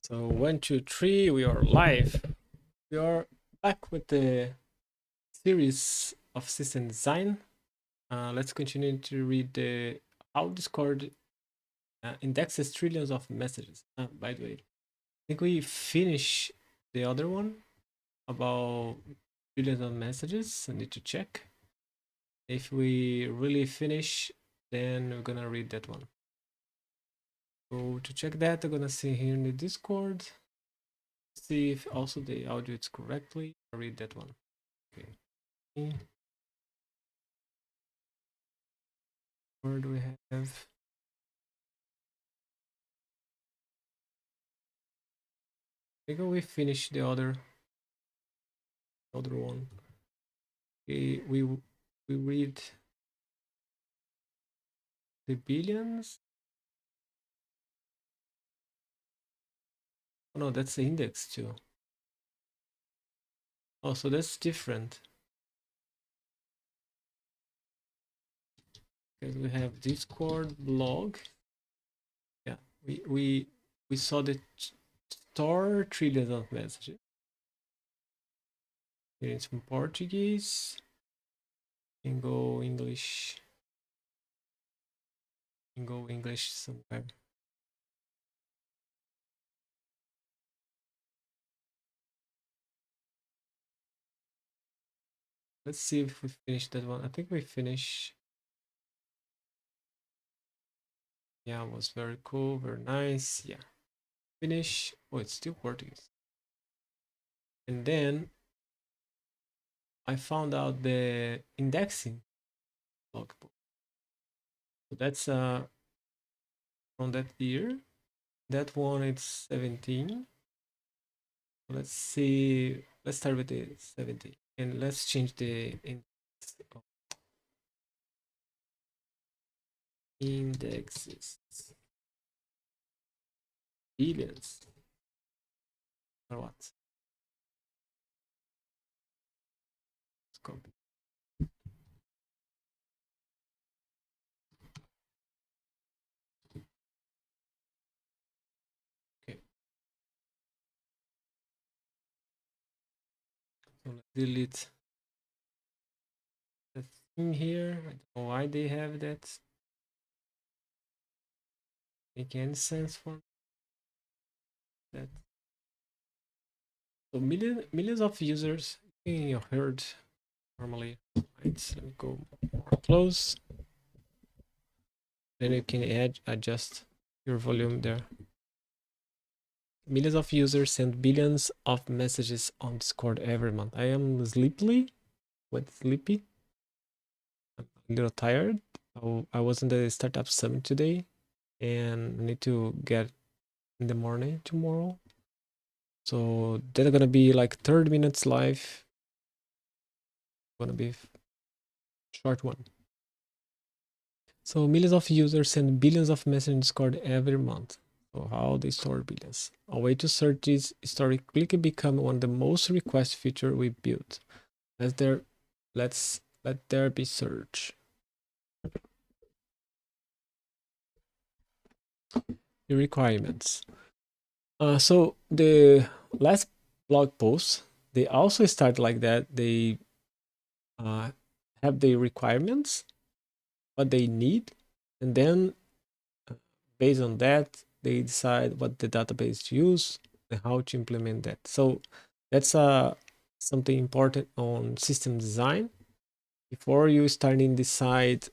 So 1, 2, 3, we are live. We are back with the series of system design. Let's continue to read the how Discord indexes trillions of messages. By the way, I think we finished the other one about trillions of messages. I need to check. If we really finish, then we're gonna read that one. So to check that, I'm gonna see here in the Discord. See if also the audio is correctly. I'll read that one. Okay. Where do we have? I think we finished the other one. We read the billions. Oh no, that's the index too. Oh, so that's different. Because we have Discord blog. Yeah, we saw the store trillions of messages. Here it's in Portuguese. Can go English. Can go English somewhere. Let's see if we finished that one. I think we finished. Yeah, it was very cool, very nice. Yeah. Finish. Oh, it's still Portuguese. And then I found out the indexing blog post. So that's from that year. That one it's 17. Let's see. Let's start with the 17. And let's change the indexes. Billions. Or what? Let's copy. Okay. So let's delete that thing here. I don't know why they have that. Make any sense for that. So millions of users you heard normally. Right, let me go more close. Then you can adjust your volume there. Millions of users send billions of messages on Discord every month. I am sleepy. What sleepy? I'm a little tired. I was in the startup summit today and I need to get in the morning tomorrow. So that's gonna be like 30 minutes live. Gonna be short one. So millions of users send billions of messages in Discord every month. So how they store billions. A way to search this story quickly become one of the most requested feature we built. Let's let there be search. The requirements. So the last blog post, they also start like that. They have the requirements, what they need, and then based on that, they decide what the database to use and how to implement that. So that's something important on system design. Before you start and decide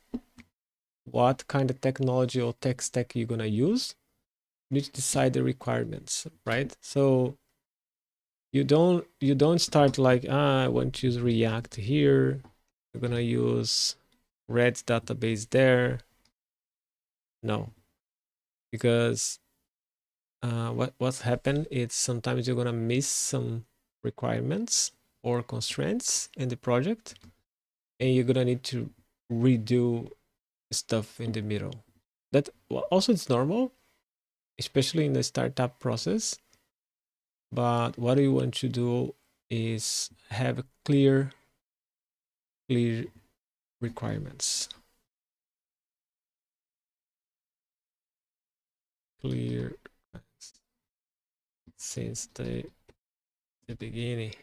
what kind of technology or tech stack you're gonna use, you need to decide the requirements, right? So you don't start like I want to use React here. You're gonna use Red's database there. No, because what's happened is sometimes you're gonna miss some requirements or constraints in the project, and you're gonna need to redo stuff in the middle. That also it's normal, especially in the startup process. But what we want to do is have clear requirements. Clear. since the beginning.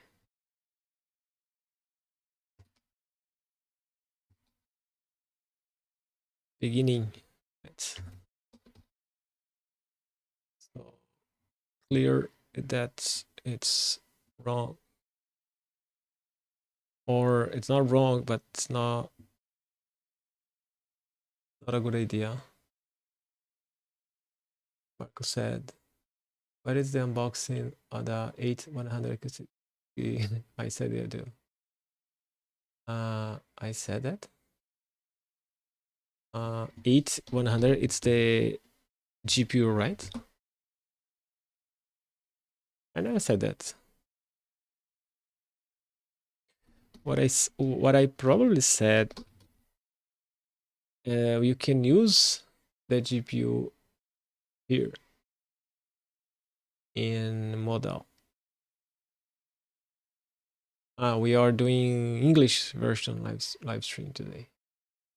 Right. So clear that it's wrong, or it's not wrong, but it's not a good idea. Marco said, what is the unboxing of the 8100? I said I do. I said that. 8100, it's the GPU, right? I never said that. What I probably said, you can use the GPU here in model. We are doing English version live stream today,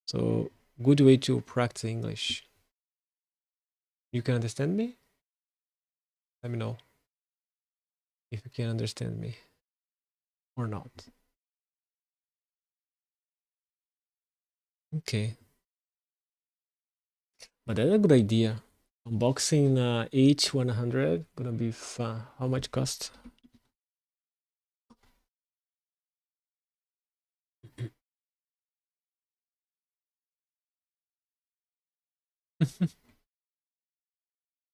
so good way to practice English. You can understand me? Let me know if you can understand me or not. Okay, but that's a good idea. Unboxing H100 gonna be fun. How much cost?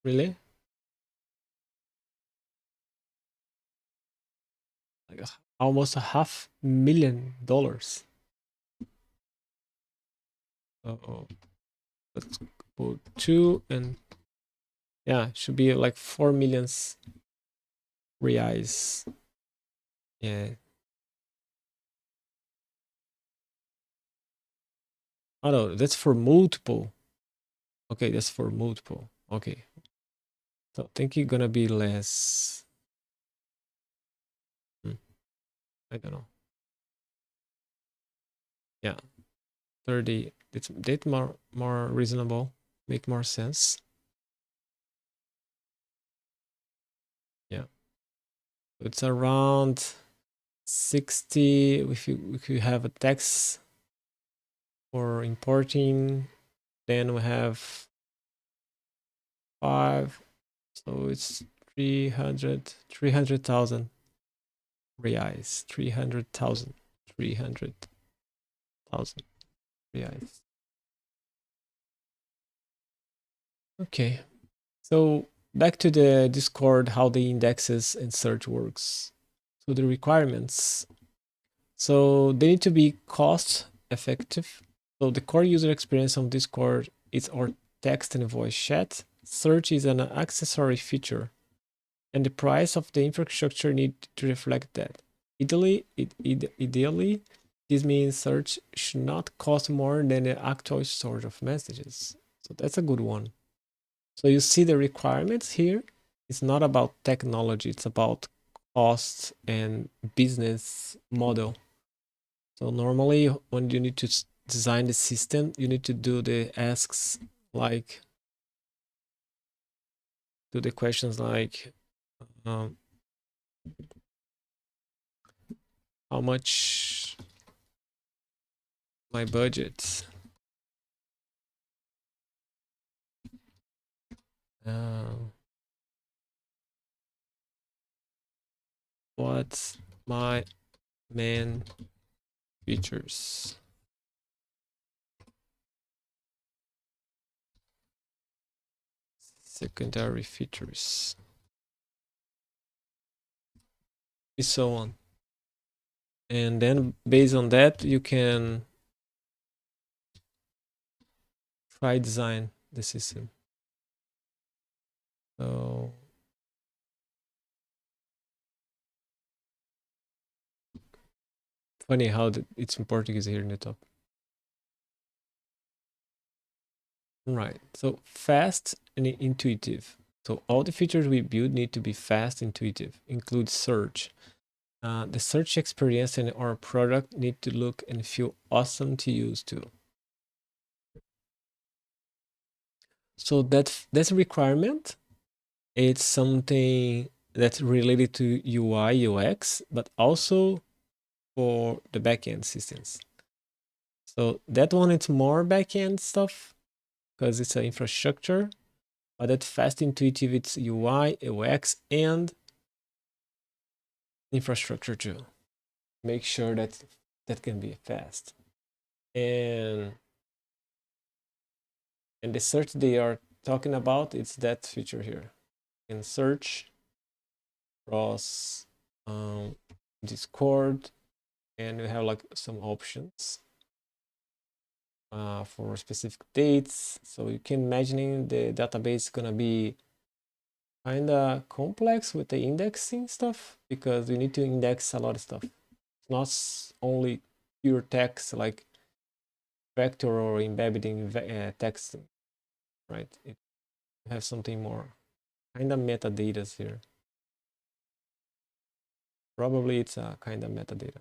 Really? Like almost $500,000. Oh, let's put 2 and yeah, it should be like 4 million reais. Yeah. Oh no, that's for multiple. Okay, that's for multiple. Okay. So I think it's gonna be less. I don't know. Yeah. 30. It's more reasonable. Make more sense. Yeah. It's around 60 if you have a tax for importing, then we have 5, so it's 300,000 reais. 300,000 reais. Okay, so back to the Discord, how the indexes and search works. So the requirements, so they need to be cost effective. So the core user experience on Discord is our text and voice chat. Search is an accessory feature, and the price of the infrastructure need to reflect that. Ideally, this means search should not cost more than the actual storage of messages. So that's a good one. So you see the requirements here. It's not about technology, it's about cost and business model. So normally when you need to design the system, you need to do the asks, like do the questions like how much my budget, what's my main features, secondary features, and so on. And then based on that, you can try design the system. So funny how it's in Portuguese here in the top. Right. So fast and intuitive. So all the features we build need to be fast, intuitive. Include search. The search experience and our product need to look and feel awesome to use too. So that's a requirement. It's something that's related to UI, UX, but also for the backend systems. So that one, it's more backend stuff because it's an infrastructure, but that fast intuitive, it's UI, UX, and infrastructure too. Make sure that that can be fast. And the search they are talking about, it's that feature here. You can search across Discord, and we have like some options for specific dates. So you can imagine the database is gonna be kind of complex with the indexing stuff, because we need to index a lot of stuff. It's not only pure text like vector or embedding text, right? It has something more kind of metadata here. Probably it's a kind of metadata.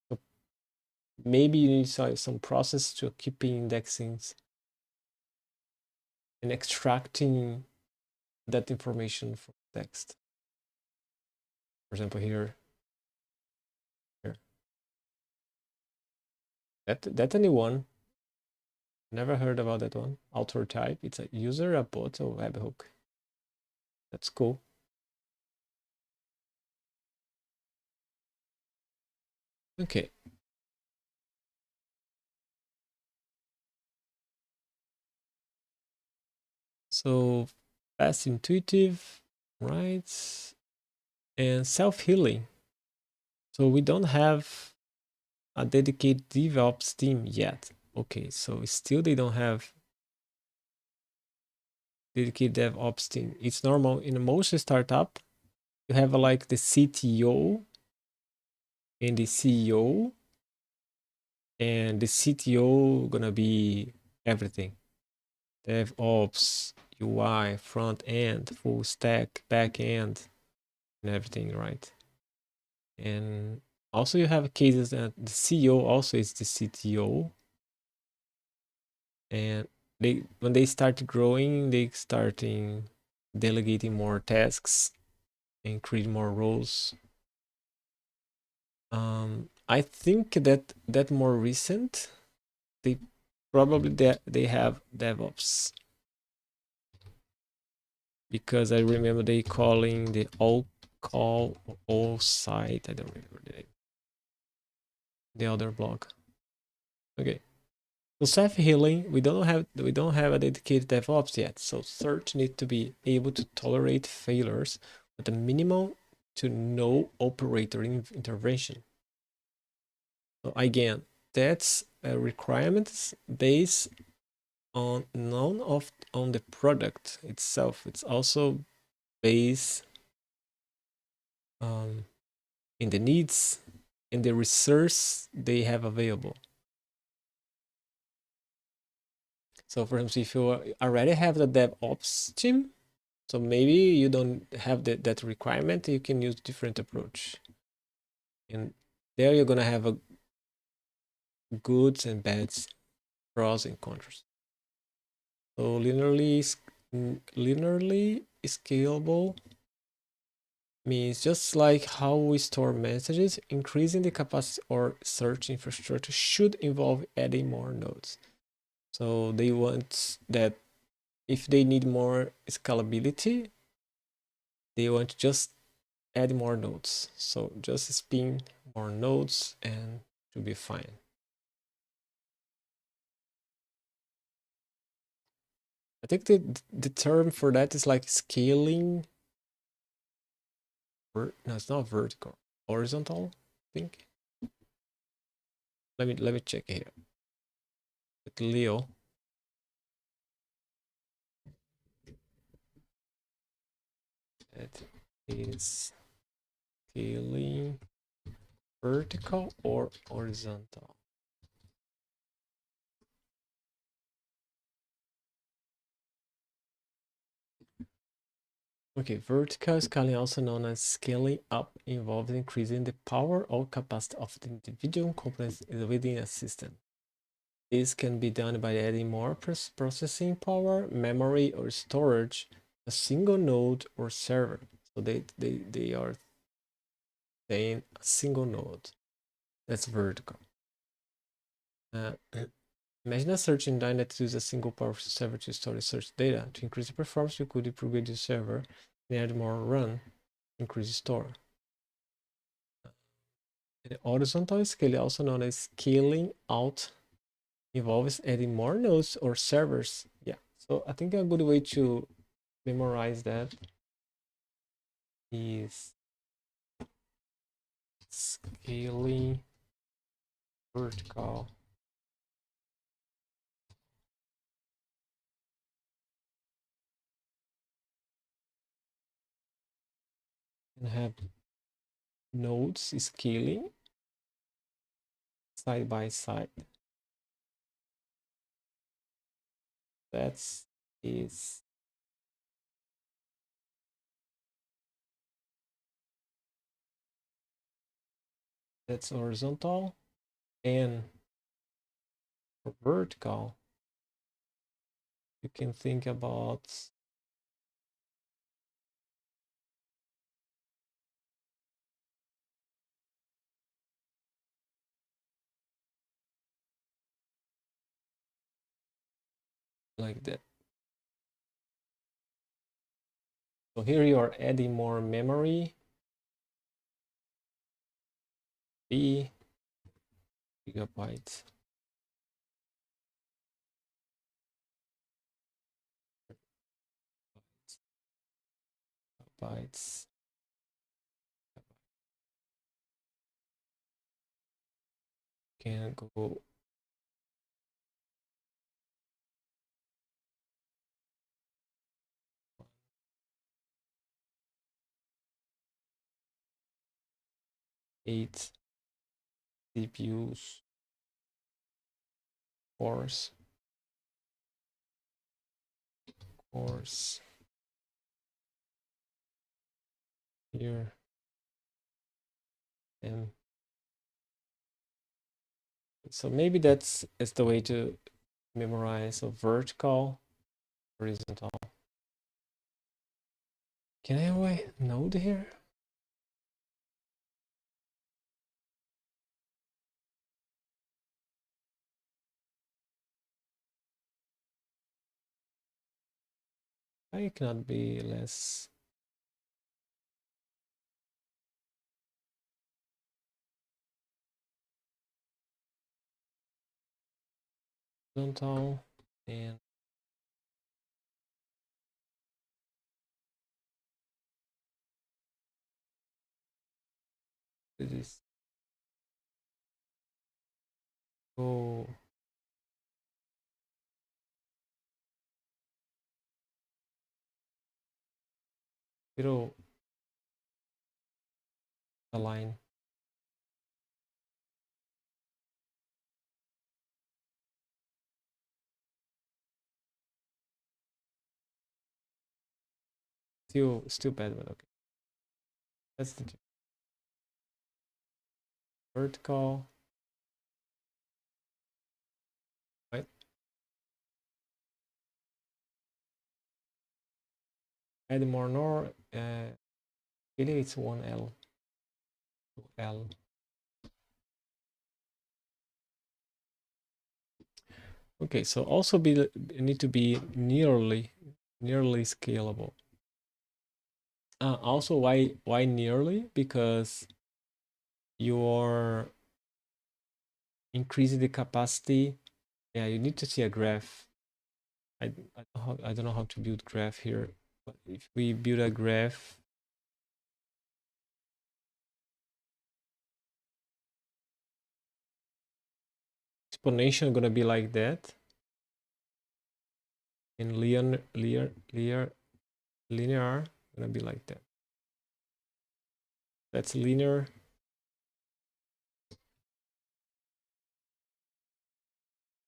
So maybe you need some process to keep indexing and extracting that information from text. For example, here. That's a new one. Never heard about that one. Author type. It's a user, a bot, or webhook. That's cool. Okay. So fast, intuitive, right? And self-healing. So we don't have a dedicated DevOps team yet. Okay, so still they don't have dedicated DevOps team. It's normal in most startup. You have like the CTO and the CEO, and the CTO gonna be everything: DevOps, UI, front end, full stack, back end, and everything, right? And also you have cases that the CEO also is the CTO, and when they start growing, they starting delegating more tasks and create more roles. I think that more recent, they probably they have DevOps, because I remember they calling the all site. I don't remember the name. The other blog. Okay. So self-healing, we don't have a dedicated DevOps yet. So search need to be able to tolerate failures with a minimal to no operator intervention. So again, that's a requirement based on on the product itself. It's also based in the needs and the resource they have available. So for instance, if you already have the DevOps team, so maybe you don't have that requirement, you can use different approach. And there you're gonna have a goods and bads, pros and cons. So linearly scalable means just like how we store messages, increasing the capacity or search infrastructure should involve adding more nodes. So they want that if they need more scalability, they want to just add more nodes. So just spin more nodes and to be fine. I think the term for that is like scaling. No, it's not vertical. Horizontal, I think. Let me check here. With Leo. That is scaling vertical or horizontal. Okay, vertical scaling, also known as scaling up, involves increasing the power or capacity of the individual components within a system. This can be done by adding more processing power, memory, or storage a single node or server. So they are saying a single node. That's vertical. Imagine a search engine that uses a single powerful server to store search data. To increase the performance, you could upgrade the server and add more run, increase store. The horizontal scale, also known as scaling out, involves adding more nodes or servers. Yeah, so I think a good way to memorize that is scaling vertical. And have nodes scaling side by side. That's horizontal. And for vertical, you can think about like that. So here you are adding more memory. 3 gigabytes. Bytes. Can go 8 CPUs, cores, here, and so maybe that's the way to memorize a vertical, horizontal. Can I have a node here? I cannot be less. Horizontal and this is go zero align. Still bad, but okay. That's the vertical. Right. Add more nor. Really, it's 1L. 2L. Okay, so also need to be nearly scalable. Also, why nearly? Because you're increasing the capacity. Yeah, you need to see a graph. I don't know how to build graph here, but if we build a graph, exponential gonna be like that, and linear gonna be like that. That's linear.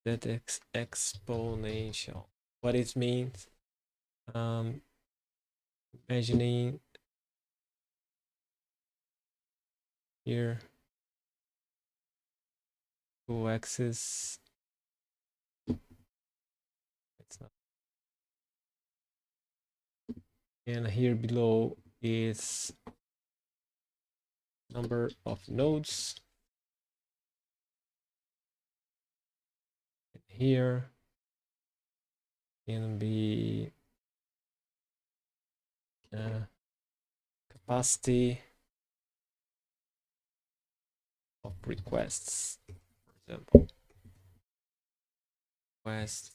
That exponential. What it means? Imagining here 2 axis. It's not And here below is number of nodes. And here can be capacity of requests, for example, requests,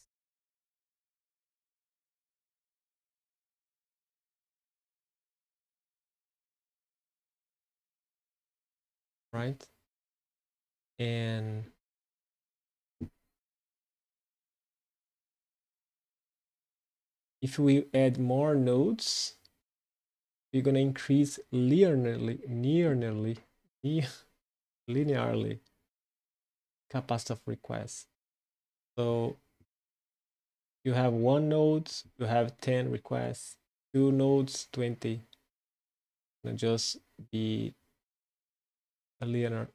right? And if we add more nodes, we're gonna increase linearly capacity of requests. So you have one node, you have 10 requests, two nodes, 20. And just be a linear.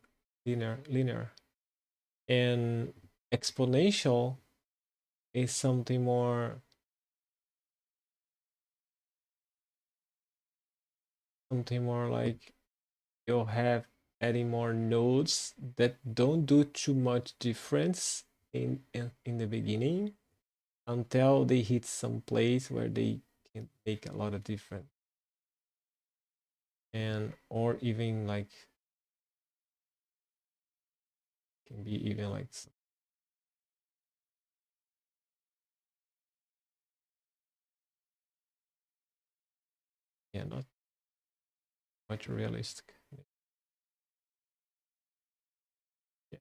And exponential is something more like you'll have adding more nodes that don't do too much difference in the beginning until they hit some place where they can make a lot of difference. And or even like can be even like yeah, not much realistic. Yeah.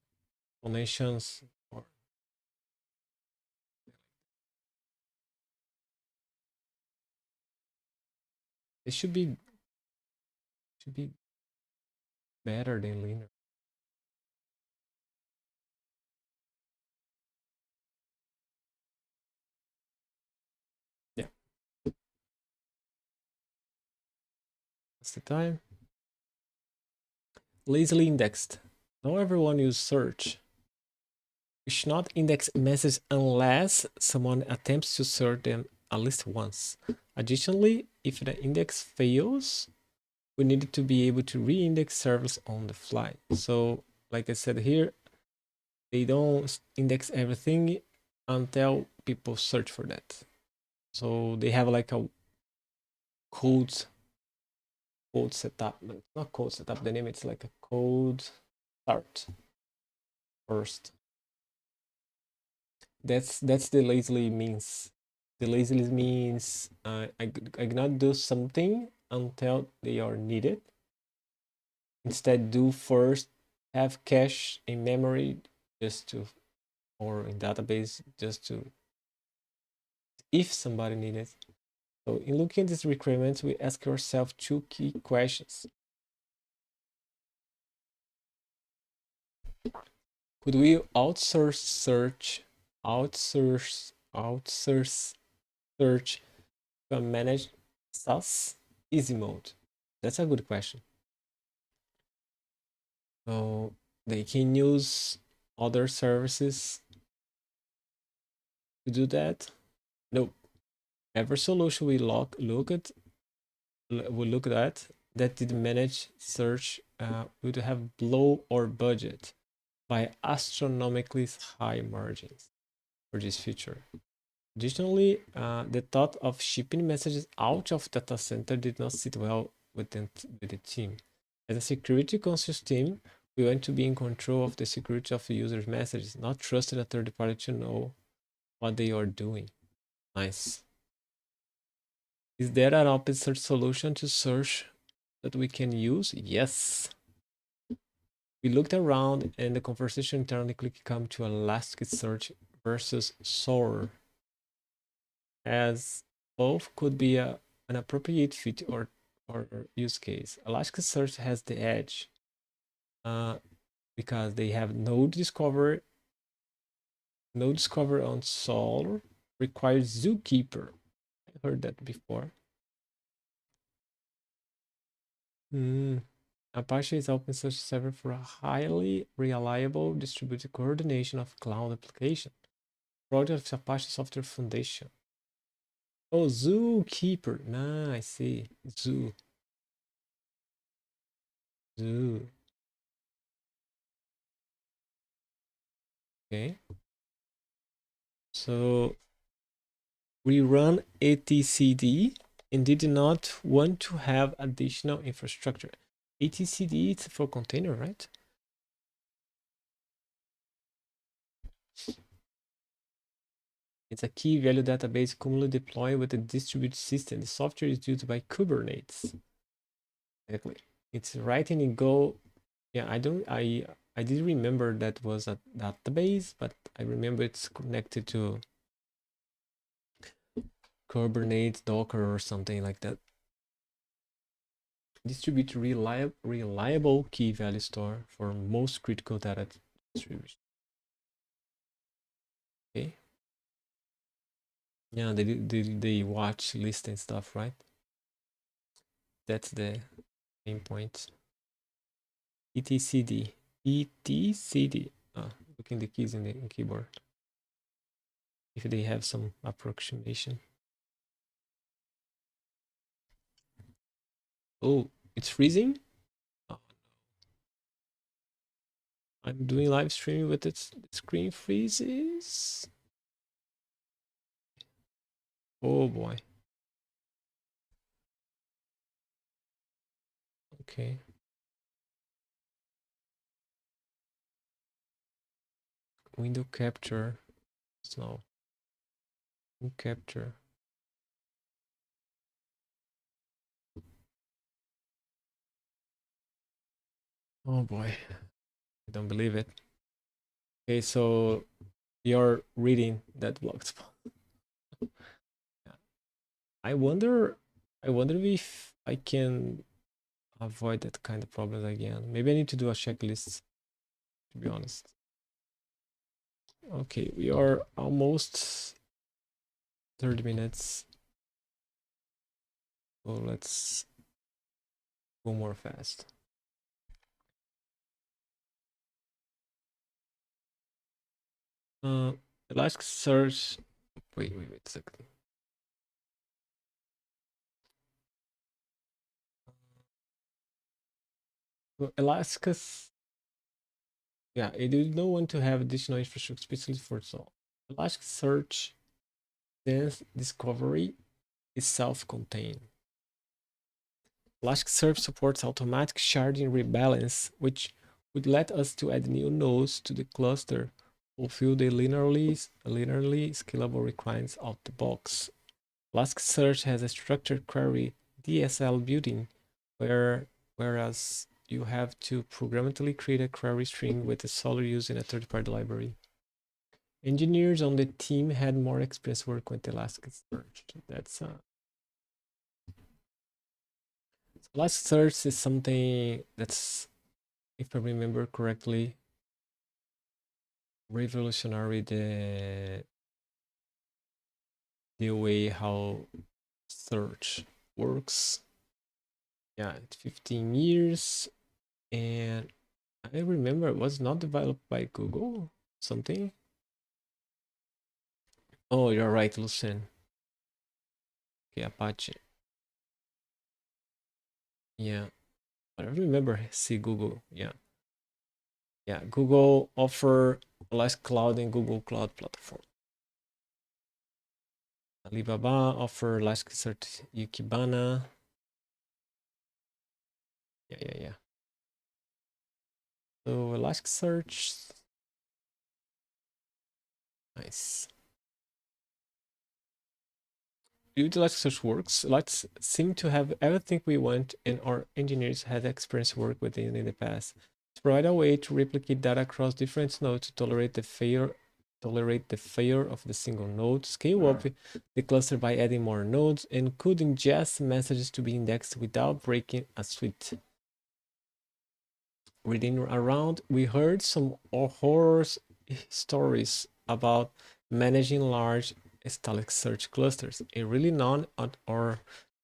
Explanations or it should be better than linear. Yeah, that's the time. Lazily indexed. Not everyone uses search. You should not index messages unless someone attempts to search them at least once. Additionally, if the index fails, we need to be able to re-index servers on the fly. So, like I said here, they don't index everything until people search for that. So they have like a code setup, not code setup. The name it's like a code start first. That's the lazily means. The lazily means I cannot do something until they are needed. Instead, do first have cache in memory just to or in database just to if somebody needs it. So in looking at these requirements, we ask ourselves two key questions. Could we outsource search, outsource search to a managed SaaS easy mode? That's a good question. So they can use other services to do that. No, every solution we look at that did manage search would have blow our budget by astronomically high margins for this feature. Additionally, the thought of shipping messages out of data center did not sit well with the team. As a security conscious team, we want to be in control of the security of the user's messages, not trusting a third party to know what they are doing. Nice. Is there an open search solution to search that we can use? Yes. We looked around and the conversation internally came to Elasticsearch versus Soar, as both could be an appropriate fit or use case. Elasticsearch has the edge because they have node discover on Soar requires Zookeeper. I heard that before. Apache is open source server for a highly reliable distributed coordination of cloud application. Project of Apache Software Foundation. Oh, Zookeeper. Nah, I see. Zoo. Zoo. Okay. So we run etcd and did not want to have additional infrastructure. Etcd is for container, right? It's a key value database commonly deployed with a distributed system. The software is used by Kubernetes. Exactly. It's writing in Go. Yeah, I did remember that was a database, but I remember it's connected to Kubernetes, Docker, or something like that. Distribute reliable key value store for most critical data distribution. Okay. Yeah, they watch list and stuff, right? That's the main point. etcd. etcd. Looking the keys in the keyboard. If they have some approximation. Oh, it's freezing? Oh, I'm doing live streaming with its screen freezes. Oh boy. Okay. Window capture. Snow. Capture. Oh boy. I don't believe it. Okay, so you're reading that blog spot. I wonder if I can avoid that kind of problems again. Maybe I need to do a checklist, to be honest. Okay, we are almost 30 minutes. So let's go more fast. Elasticsearch. Wait a second. So Elasticsearch. Yeah, it did not want to have additional infrastructure specifically for so. Elasticsearch Dense Discovery is self-contained. Elasticsearch supports automatic sharding rebalance, which would let us to add new nodes to the cluster, fulfill the linearly scalable requirements out the box. Elasticsearch has a structured query DSL building, whereas you have to programmatically create a query string with a Solr using a third-party library. Engineers on the team had more experience working with Elasticsearch. That's Elasticsearch is something that's, if I remember correctly, revolutionary the way how search works. Yeah, it's 15 years, and I remember it was not developed by Google, something. Oh, you're right, Lucien. Okay, Apache. Yeah, but I remember see Google. Yeah, yeah. Google offer Elastic Cloud and Google Cloud Platform. Alibaba offer Elasticsearch Yukibana. Yeah. So Elasticsearch, nice. Elasticsearch works. Let's seem to have everything we want, and our engineers had experience work with it in the past. To provide a way to replicate data across different nodes to tolerate the failure of the single node, scale up the cluster by adding more nodes, and could ingest messages to be indexed without breaking a suite. Reading around, we heard some horror stories about managing large Elasticsearch clusters. And really none of our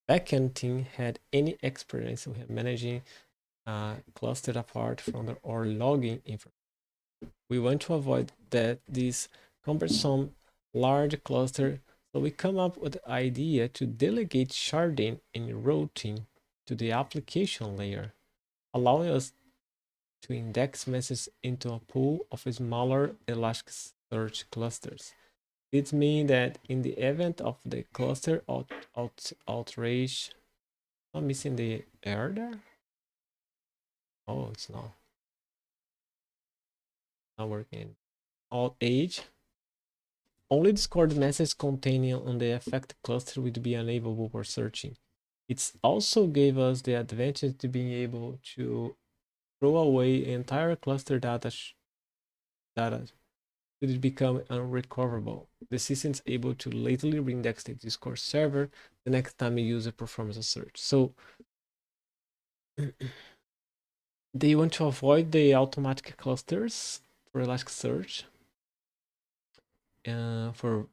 backend team had any experience with managing clustered apart from our logging infrastructure. We want to avoid that this cumbersome large cluster So we come up with the idea to delegate sharding and routing to the application layer, allowing us to index messages into a pool of smaller Elasticsearch clusters. It means that in the event of the cluster outrage, I'm missing the error there. Oh, it's not working. Alt age, only discard messages containing on the affected cluster would be unavailable for searching. It also gave us the advantage to being able to throw away entire cluster data should it become unrecoverable. The system is able to lately reindex the Discord server the next time you use it performs a search. So they want to avoid the automatic clusters for Elasticsearch for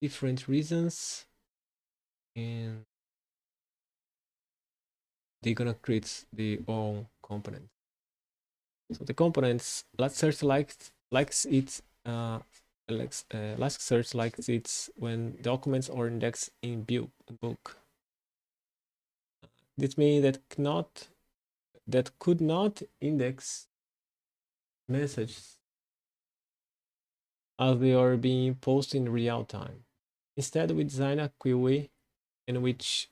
different reasons, and they're gonna create their own component. So the components, Elasticsearch likes it. Elasticsearch likes it when documents are indexed in bulk. This means that could not index messages as they are being posted in real time. Instead, we design a queue in which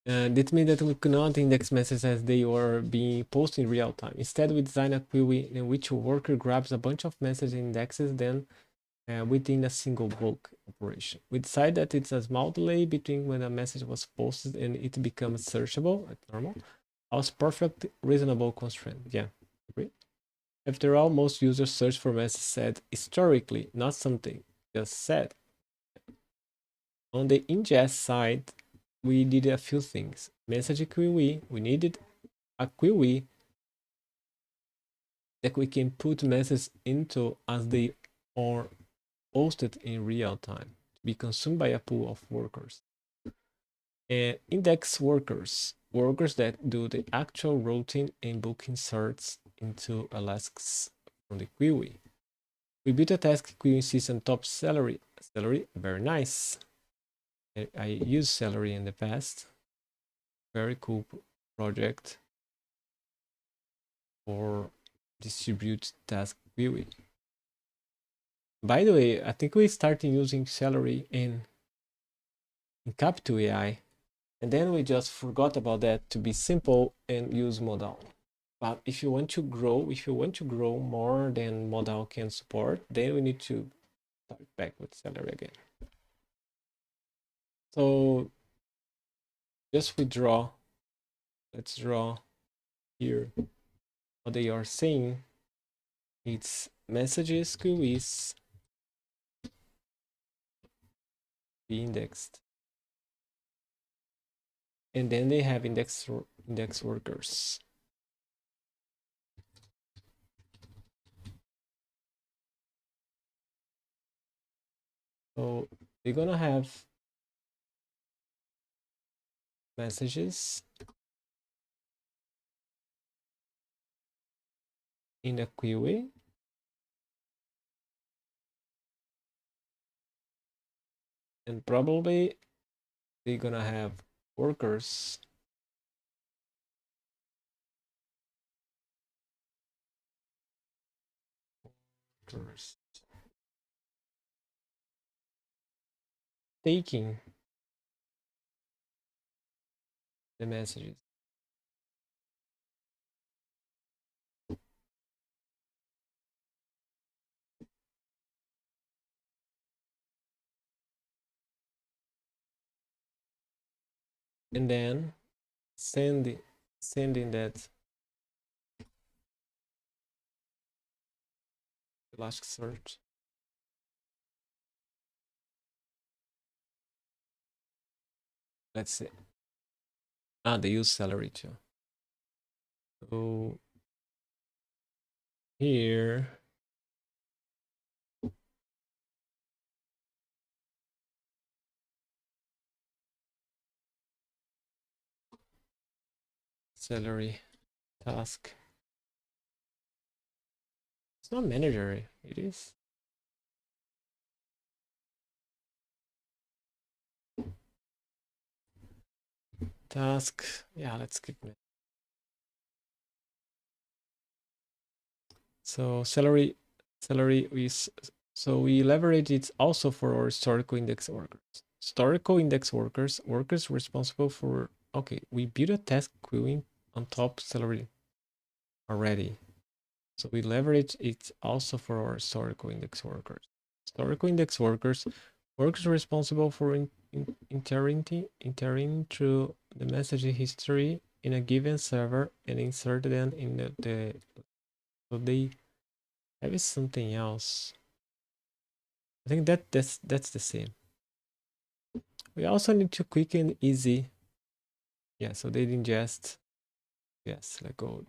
this means that we cannot index messages as they are being posted in real time. Instead, we design a queue in which a worker grabs a bunch of message indexes, then within a single bulk operation. We decide that it's a small delay between when a message was posted and it becomes searchable at normal. As perfect, reasonable constraint. Yeah, agree. After all, most users search for messages said historically, not something just said. On the ingest side, we did a few things. Message queue, we needed a queue that we can put messages into as they are posted in real time to be consumed by a pool of workers. And index workers that do the actual routing and booking certs into Elastic's from the queue. We built a task queuing system top Celery. Celery, very nice. I used Celery in the past. Very cool project for distribute task queuing. By the way, I think we started using Celery in Capital AI, and then we just forgot about that to be simple and use Modal. But if you want to grow more than Modal can support, then we need to start back with Celery again. So just withdraw. Let's draw here what they are saying. It's messages queues be indexed, and then they have index workers. So they're gonna have messages in the queue, and probably they're gonna have workers taking the messages. And then sending that Elasticsearch. Let's see. They use Celery too. So here salary task. It's not manager, it is. Task, yeah, let's skip it. So salary is, so we leverage it also for our historical index workers. Historical index workers responsible for, okay, we build a task queuing on top salary already. So we leverage it also for our historical index workers. Historical index workers responsible for entering through the message history in a given server and insert them in the so they have something else. I think that's the same. We also need to quick and easy. Yeah, so they ingest. Yes, let go.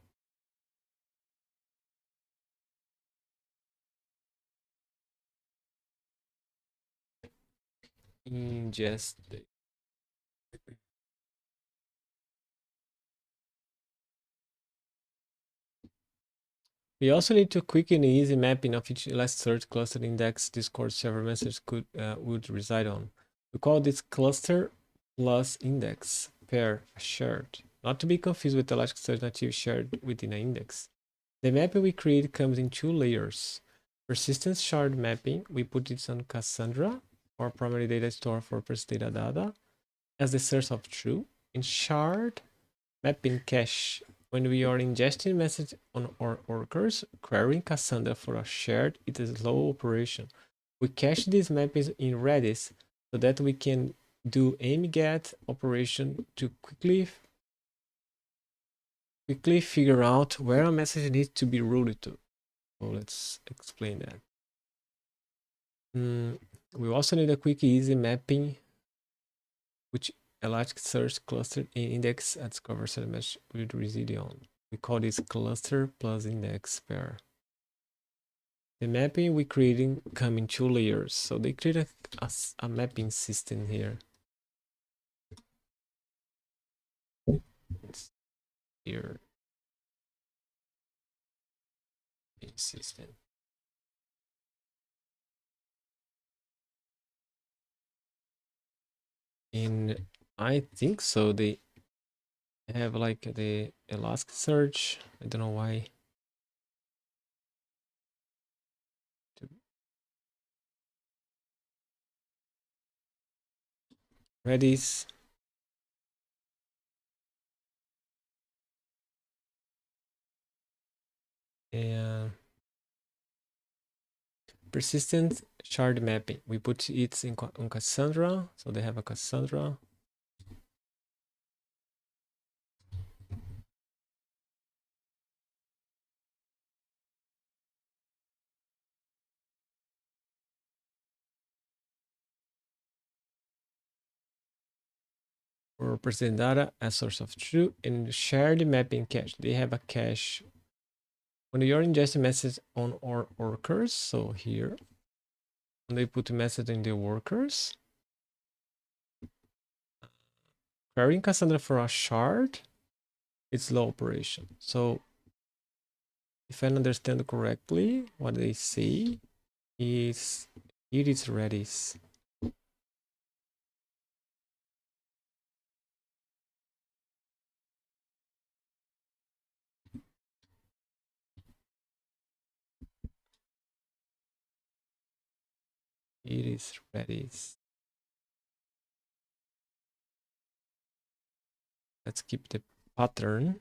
Ingest. We also need to quick and easy mapping of each Elasticsearch cluster index Discord server message would reside on. We call this cluster plus index pair shared, not to be confused with Elasticsearch native shared within an index. The mapping we create comes in two layers. Persistence shard mapping, we put it on Cassandra, our primary data store for persistent data, as the source of true. In shard mapping cache, when we are ingesting message on our workers, querying Cassandra for a shared, it is a slow operation. We cache these mappings in Redis so that we can do aim-get operation to quickly figure out where a message needs to be routed to. So let's explain that. We also need a quick easy mapping, which Elasticsearch cluster index at discover set mesh will reside on. We call this cluster plus index pair. The mapping we creating come in two layers, so they create a mapping system here. It's here. System. And I think so. They have like the Elasticsearch. I don't know why. Redis. And persistent shard mapping. We put it on Cassandra, so they have a Cassandra. For persistent data as source of truth and shared mapping cache. They have a cache. When you're ingesting message on our workers, so here, when they put a message in the workers, querying Cassandra for a shard, it's low operation. So if I understand correctly, what they say is it is Redis. It is Redis. Let's keep the pattern.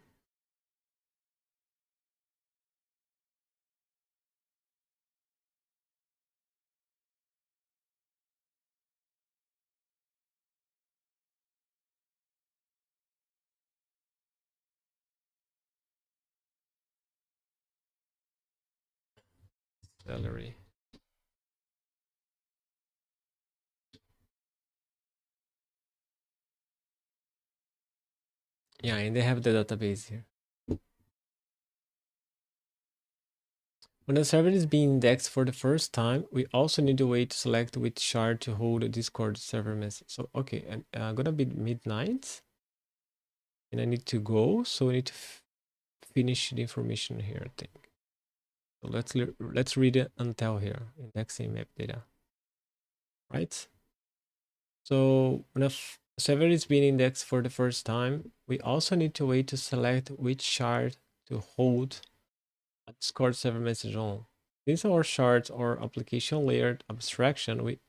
Salary. Yeah, and they have the database here. When a server is being indexed for the first time, we also need a way to select which shard to hold a Discord server message. So, okay, and gonna be midnight. and I need to go, so I need to finish the information here, I think. So let's read it until here, indexing map data, right? So when a server is being indexed for the first time, we also need to wait to select which shard to hold a Discord server message on. Since our shards or application layer abstraction, we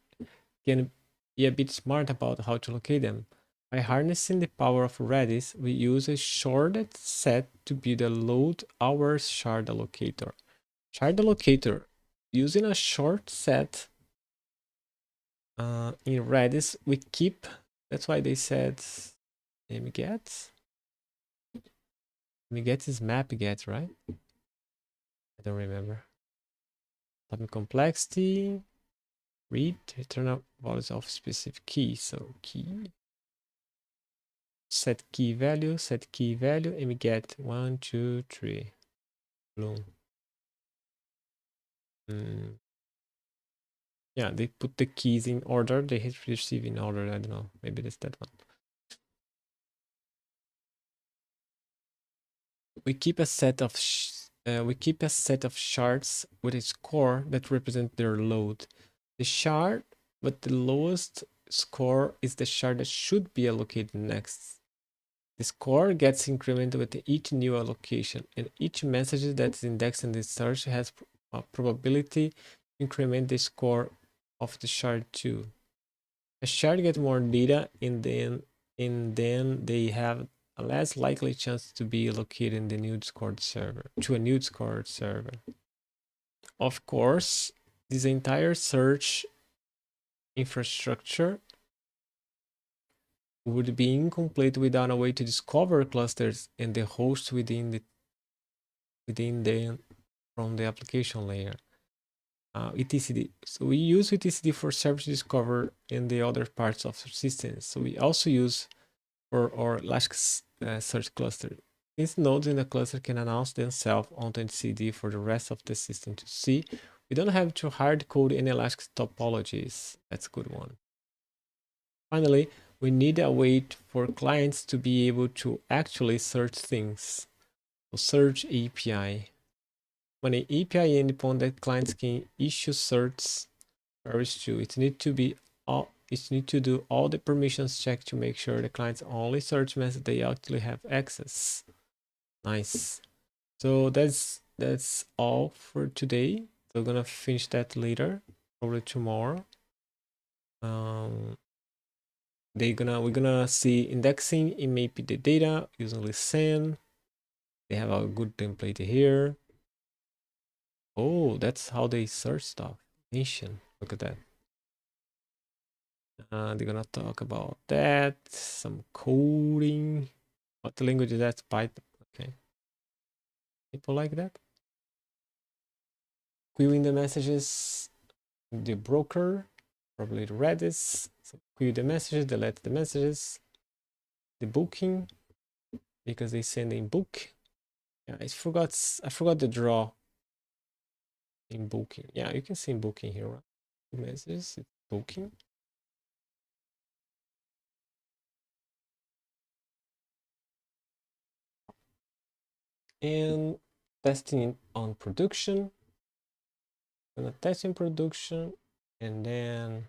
can be a bit smart about how to locate them. By harnessing the power of Redis, we use a sharded set to build a load hours shard allocator. Shard allocator, using a short set in Redis, we keep, that's why they said mget. Mget is mapget, right? I don't remember. Topic complexity, read, return values of specific key. So key, set key value, mget 1, 2, 3. Boom. Yeah, they put the keys in order, they hit receive in order. I don't know, maybe that's that one. We keep a set of shards with a score that represent their load. The shard with the lowest score is the shard that should be allocated next. The score gets incremented with each new allocation, and each message that is indexed in the search has a probability to increment the score of the shard too. A shard gets more data, and then they have a less likely chance to be allocated in the new Discord server, to a new Discord server. Of course, this entire search infrastructure would be incomplete without a way to discover clusters and the host within the from the application layer. etcd. So we use etcd for service discover in the other parts of the system. So we also use for our Elastic search cluster. These nodes in the cluster can announce themselves on the etcd for the rest of the system to see. We don't have to hard code any Elastic topologies. That's a good one. Finally, we need a way for clients to be able to actually search things. So search API. When an API endpoint that clients can issue search queries to, it needs to do all the permissions check to make sure the clients only search messages they actually have access. Nice. So that's all for today. So we're gonna finish that later, probably tomorrow. We're gonna see indexing in maybe the data using listen. They have a good template here. Oh, that's how they search stuff. Nation. Look at that. They're gonna talk about that. Some coding. What language is that? Python. Okay. People like that. Queuing the messages. The broker. Probably Redis. So queue the messages, delete the messages. The booking. Because they send in book. Yeah, I forgot the draw in booking. Yeah, you can see in booking here, right? Messages, it's booking. And testing on production. I'm gonna test in production, and then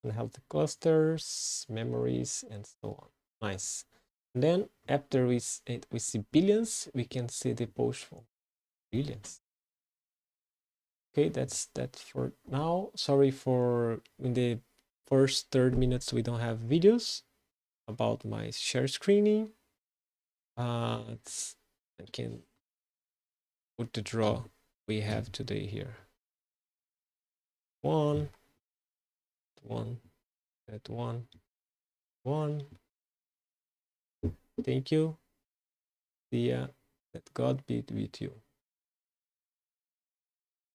gonna have the clusters, memories, and so on. Nice. And then after we see billions, we can see the post for billions. Okay, that's that for now. Sorry for in the first 30 minutes we don't have videos about my share screening. I can put the draw we have today here. One, that one. Thank you. See ya. Let God be with you.